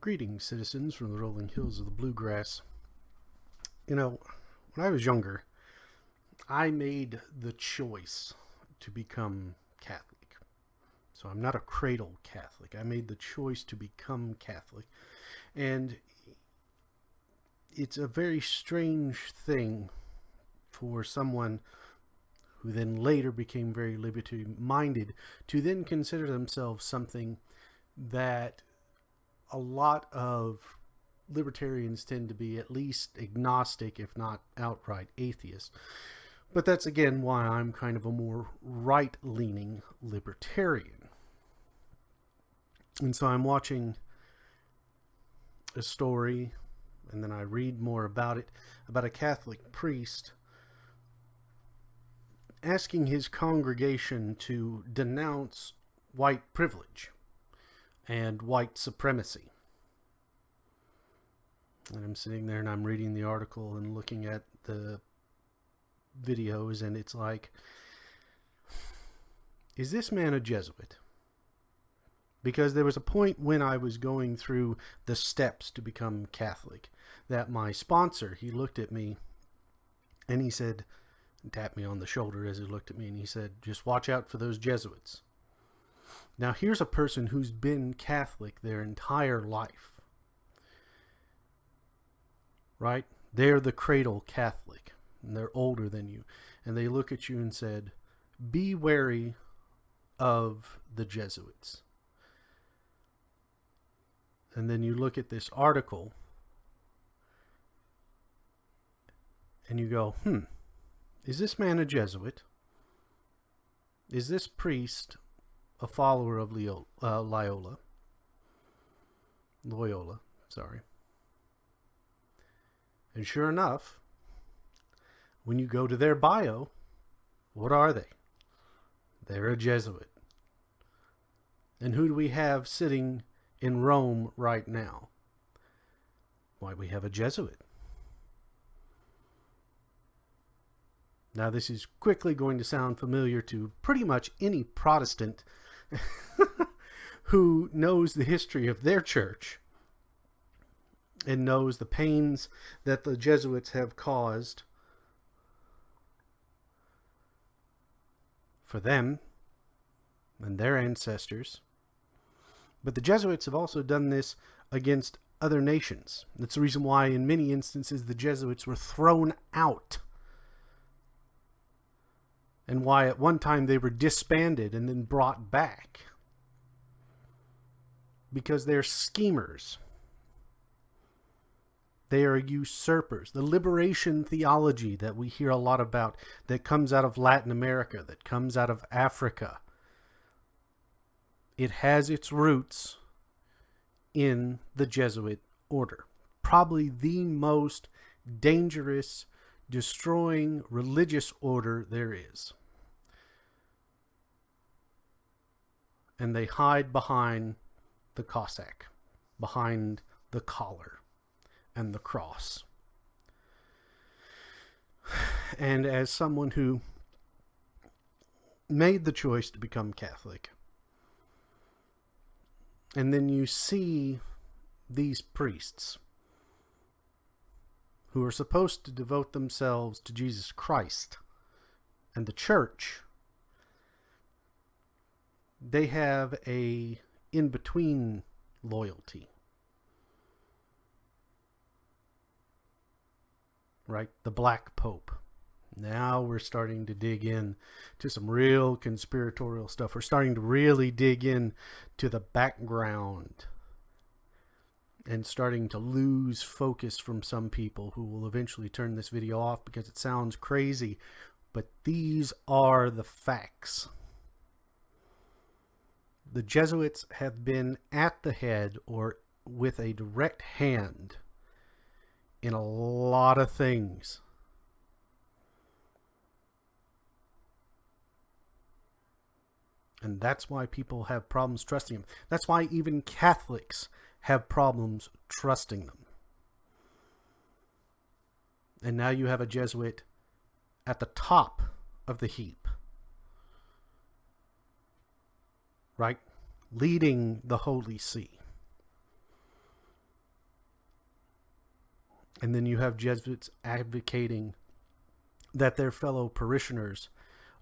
Greetings, citizens from the rolling hills of the bluegrass. You know, when I was younger, I made the choice to become Catholic. So I'm not a cradle Catholic. I made the choice to become Catholic. And it's a very strange thing for someone who then later became very liberty-minded to then consider themselves something that a lot of libertarians tend to be at least agnostic, if not outright atheist. But that's again why I'm kind of a more right-leaning libertarian. And so I'm watching a story, and then I read more about it, about a Catholic priest asking his congregation to denounce white privilege and white supremacy. And I'm sitting there and I'm reading the article and looking at the videos, and it's like, is this man a Jesuit? Because there was a point when I was going through the steps to become Catholic that my sponsor, he looked at me and he said, tapped me on the shoulder as he looked at me, and he said, just watch out for those Jesuits. Now here's a person who's been Catholic their entire life, right? They're the cradle Catholic, and they're older than you, and they look at you and said, be wary of the Jesuits. And then you look at this article and you go, is this man a Jesuit? Is this priest a follower of Loyola? And sure enough, when you go to their bio, what are they? They're a Jesuit. And who do we have sitting in Rome right now? Why, we have a Jesuit. Now, this is quickly going to sound familiar to pretty much any Protestant who knows the history of their church and knows the pains that the Jesuits have caused for them and their ancestors. But the Jesuits have also done this against other nations. That's the reason why in many instances the Jesuits were thrown out, and why at one time they were disbanded and then brought back. Because they're schemers. They are usurpers. The liberation theology that we hear a lot about, that comes out of Latin America, that comes out of Africa, it has its roots in the Jesuit order. Probably the most dangerous, destroying religious order there is. And they hide behind the Cossack, behind the collar and the cross. And as someone who made the choice to become Catholic, and then you see these priests who are supposed to devote themselves to Jesus Christ and the church, they have a in-between loyalty. Right? The Black Pope. Now we're starting to dig in to some real conspiratorial stuff. We're starting to really dig in to the background and starting to lose focus from some people who will eventually turn this video off because it sounds crazy. But these are the facts. The Jesuits have been at the head or with a direct hand in a lot of things. And that's why people have problems trusting them. That's why even Catholics have problems trusting them. And now you have a Jesuit at the top of the heap. Right? Leading the Holy See. And then you have Jesuits advocating that their fellow parishioners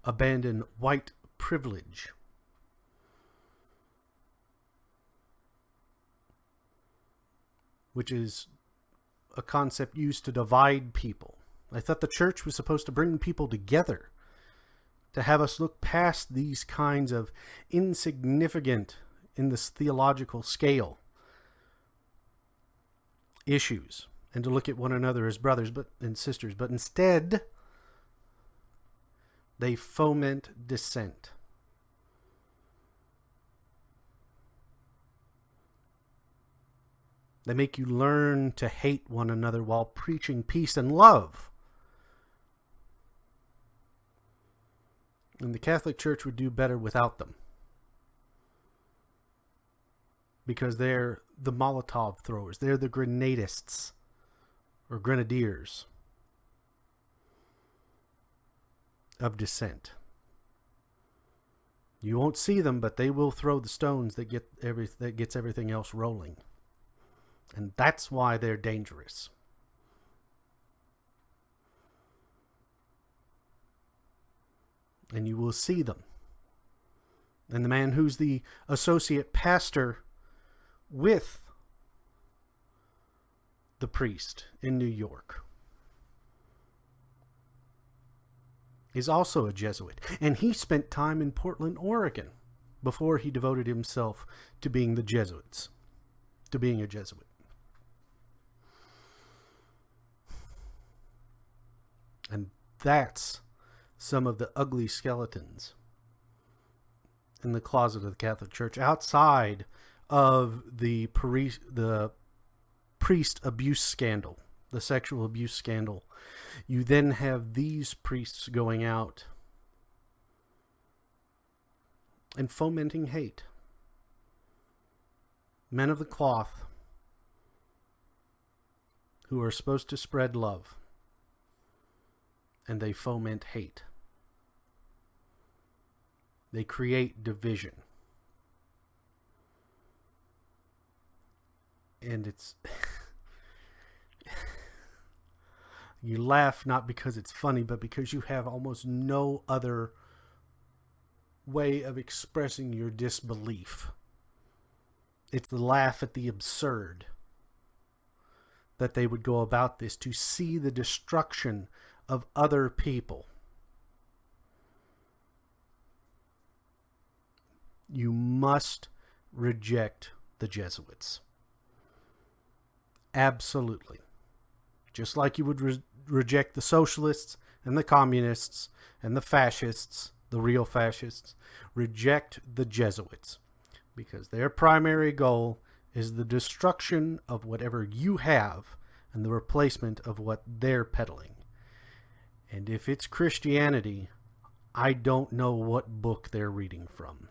abandon white privilege. Which is a concept used to divide people. I thought the church was supposed to bring people together, to have us look past these kinds of insignificant, in this theological scale, issues, and to look at one another as brothers and sisters. But instead, they foment dissent. They make you learn to hate one another while preaching peace and love. And the Catholic Church would do better without them. Because they're the Molotov throwers. They're the grenadists or grenadiers of dissent. You won't see them, but they will throw the stones that gets everything else rolling. And that's why they're dangerous. And you will see them. And the man who's the associate pastor with the priest in New York is also a Jesuit. And he spent time in Portland, Oregon, before he devoted himself to being the Jesuits, to being a Jesuit. And that's some of the ugly skeletons in the closet of the Catholic Church, outside of the priest abuse scandal, the sexual abuse scandal. You then have these priests going out and fomenting hate. Men of the cloth who are supposed to spread love, and they foment hate. They create division. And it's... you laugh not because it's funny, but because you have almost no other way of expressing your disbelief. It's the laugh at the absurd that they would go about this, to see the destruction of other people. You must reject the Jesuits. Absolutely. Just like you would reject the socialists and the communists and the fascists, the real fascists. Reject the Jesuits, because their primary goal is the destruction of whatever you have and the replacement of what they're peddling. And if it's Christianity, I don't know what book they're reading from.